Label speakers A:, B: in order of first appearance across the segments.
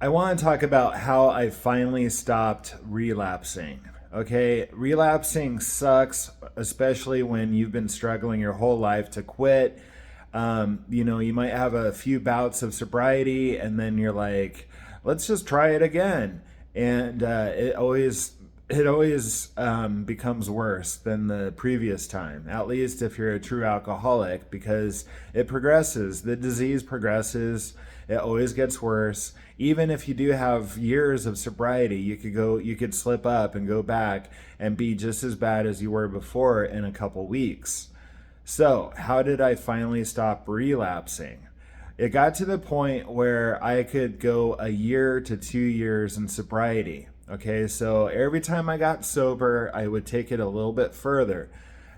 A: I want to talk about how I finally stopped relapsing. Okay, relapsing sucks, especially when you've been struggling your whole life to quit. You might have a few bouts of sobriety, and then you're like, let's just try it again. And it always becomes worse than the previous time, at least if you're a true alcoholic, because it progresses. The disease progresses. It always gets worse. Even if you do have years of sobriety, you could slip up and go back and be just as bad as you were before in a couple weeks. So, how did I finally stop relapsing? It got to the point where I could go a year to 2 years in sobriety. Okay, so every time I got sober, I would take it a little bit further.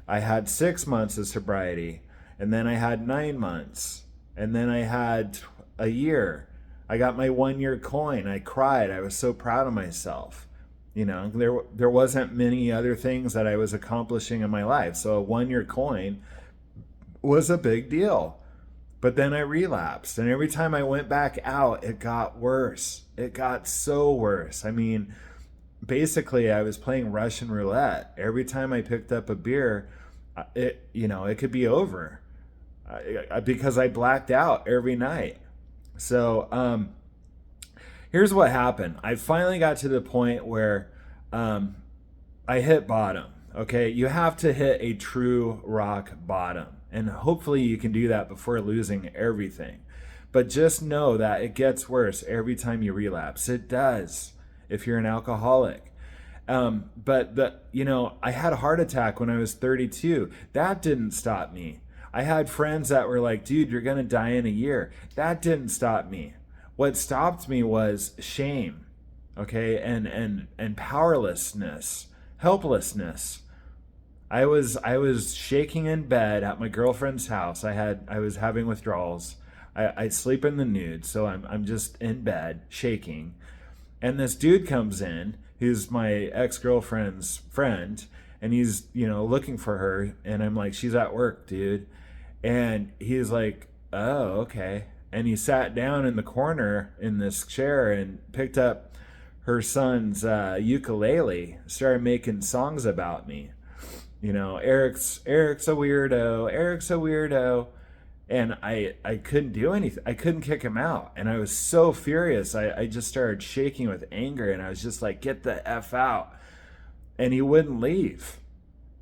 A: I had 6 months of sobriety, and then I had 9 months, and then I had a year. I got my 1 year coin. I cried. I was so proud of myself. There wasn't many other things that I was accomplishing in my life, so a 1 year coin was a big deal. But then I relapsed, and every time I went back out, it got worse. It got so worse. I mean, basically, I was playing Russian roulette. Every time I picked up a beer, it could be over because I blacked out every night. So here's what happened. I finally got to the point where I hit bottom. Okay, you have to hit a true rock bottom, and hopefully you can do that before losing everything. But just know that it gets worse every time you relapse. It does if you're an alcoholic. I had a heart attack when I was 32. That didn't stop me. I had friends that were like, dude, you're going to die in a year. That didn't stop me. What stopped me was shame, okay, and powerlessness, helplessness. I was shaking in bed at my girlfriend's house. I was having withdrawals. I sleep in the nude, so I'm just in bed shaking. And this dude comes in, who's my ex-girlfriend's friend, and he's, looking for her, and I'm like, she's at work, dude. And he's like, oh, okay. And he sat down in the corner in this chair and picked up her son's ukulele, started making songs about me. Eric's a weirdo. Eric's a weirdo. And I couldn't do anything. I couldn't kick him out. And I was so furious. I just started shaking with anger, and I was just like, get the F out. And he wouldn't leave.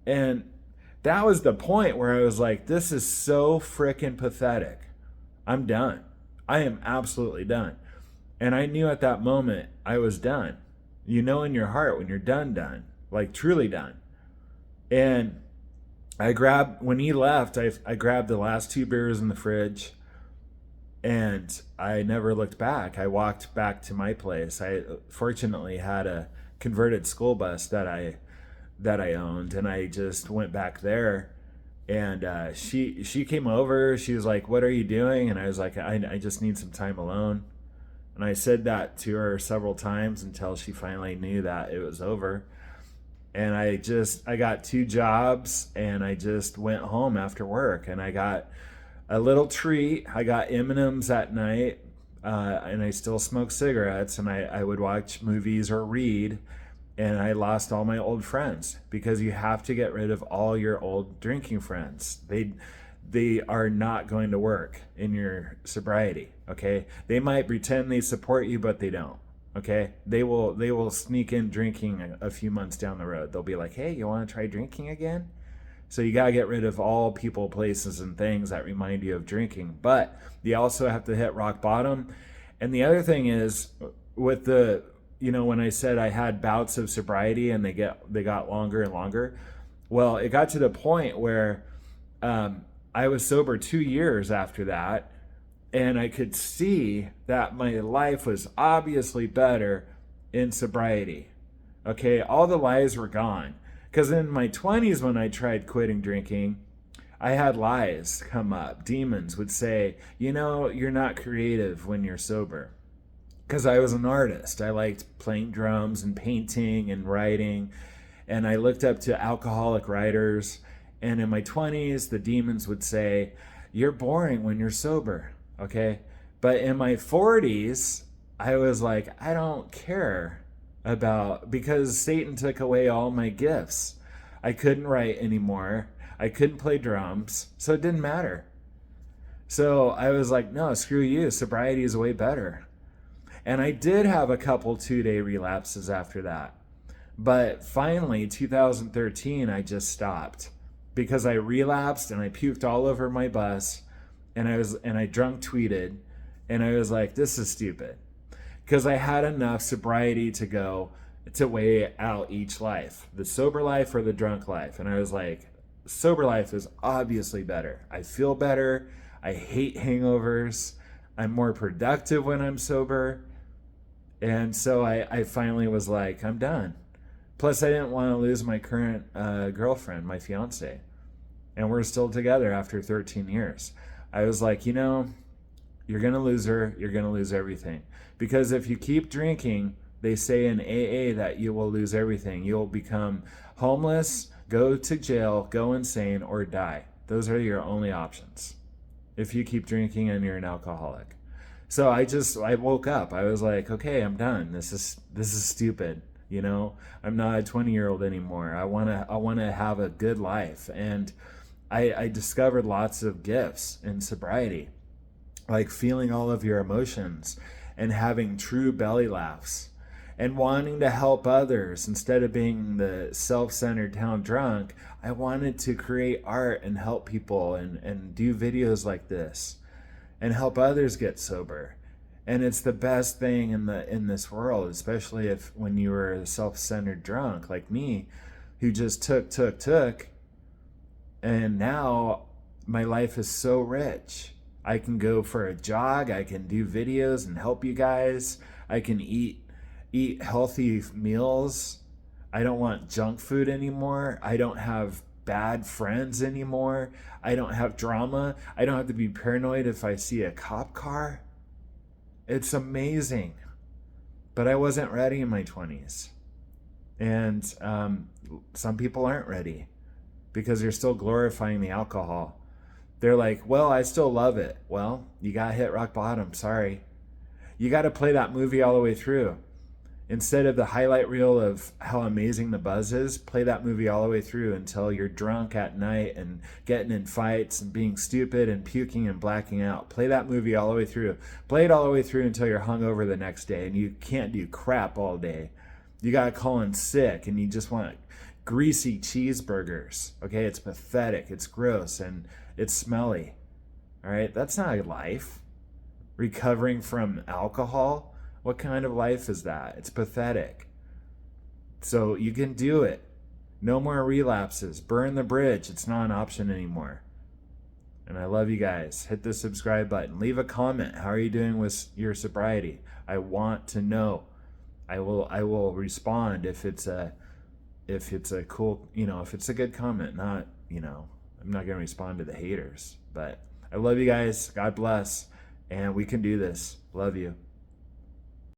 A: And that was the point where I was like, this is so freaking pathetic. I'm done. I am absolutely done. And I knew at that moment I was done. You know in your heart when you're done, like truly done. And when he left, I grabbed the last two beers in the fridge, and I never looked back. I walked back to my place. I fortunately had a converted school bus that I owned, and I just went back there. And she came over. She was like, "What are you doing?" And I was like, "I just need some time alone." And I said that to her several times until she finally knew that it was over. And I got two jobs, and I just went home after work, and I got a little treat. I got M&Ms at night, and I still smoke cigarettes, and I would watch movies or read. And I lost all my old friends, because you have to get rid of all your old drinking friends. They are not going to work in your sobriety. Okay, they might pretend they support you, but they don't. Okay, they will sneak in drinking a few months down the road. They'll be like, hey, you want to try drinking again? So you got to get rid of all people, places, and things that remind you of drinking. But you also have to hit rock bottom. And the other thing is, with when I said I had bouts of sobriety and they got longer and longer, well, it got to the point where I was sober 2 years after that, and I could see that my life was obviously better in sobriety. Okay, all the lies were gone. Because in my 20s, when I tried quitting drinking, I had lies come up. Demons would say, you're not creative when you're sober. Because I was an artist. I liked playing drums and painting and writing. And I looked up to alcoholic writers. And in my 20s, the demons would say, you're boring when you're sober. Okay. But in my 40s, I was like, I don't care about, because Satan took away all my gifts. I couldn't write anymore. I couldn't play drums, so it didn't matter. So I was like, no, screw you. Sobriety is way better. And I did have a couple 2-day relapses after that. But finally, 2013, I just stopped because I relapsed and I puked all over my bus, and I drunk tweeted, and I was like, this is stupid, because I had enough sobriety to go to weigh out each life, the sober life or the drunk life. And I was like, sober life is obviously better. I feel better. I hate hangovers. I'm more productive when I'm sober. And so I finally was like, I'm done. Plus, I didn't want to lose my current girlfriend, my fiance. And we're still together after 13 years. I was like, you're going to lose her. You're going to lose everything. Because if you keep drinking, they say in AA that you will lose everything. You'll become homeless, go to jail, go insane, or die. Those are your only options if you keep drinking and you're an alcoholic. So I woke up. I was like, okay, I'm done. This is stupid. I'm not a 20-year-old anymore. I want to have a good life. And I discovered lots of gifts in sobriety, like feeling all of your emotions and having true belly laughs and wanting to help others. Instead of being the self-centered town drunk, I wanted to create art and help people and do videos like this and help others get sober. And it's the best thing in this world, especially if when you were a self-centered drunk like me, who just took, and now my life is so rich. I can go for a jog, I can do videos and help you guys. I can eat healthy meals. I don't want junk food anymore. I don't have bad friends anymore. I don't have drama. I don't have to be paranoid if I see a cop car. It's amazing. But I wasn't ready in my 20s. And some people aren't ready because they're still glorifying the alcohol. They're like, well, I still love it. Well, you got to hit rock bottom. Sorry. You got to play that movie all the way through. Instead of the highlight reel of how amazing the buzz is, play that movie all the way through until you're drunk at night and getting in fights and being stupid and puking and blacking out. Play that movie all the way through. Play it all the way through until you're hungover the next day and you can't do crap all day. You got to call in sick and you just want greasy cheeseburgers. Okay, it's pathetic. It's gross and it's smelly. All right, that's not a life. Recovering from alcohol. What kind of life is that? It's pathetic. So you can do it. No more relapses. Burn the bridge. It's not an option anymore. And I love you guys. Hit the subscribe button. Leave a comment. How are you doing with your sobriety? I want to know. I will respond if it's a cool, if it's a good comment. Not, I'm not going to respond to the haters. But I love you guys. God bless. And we can do this. Love you.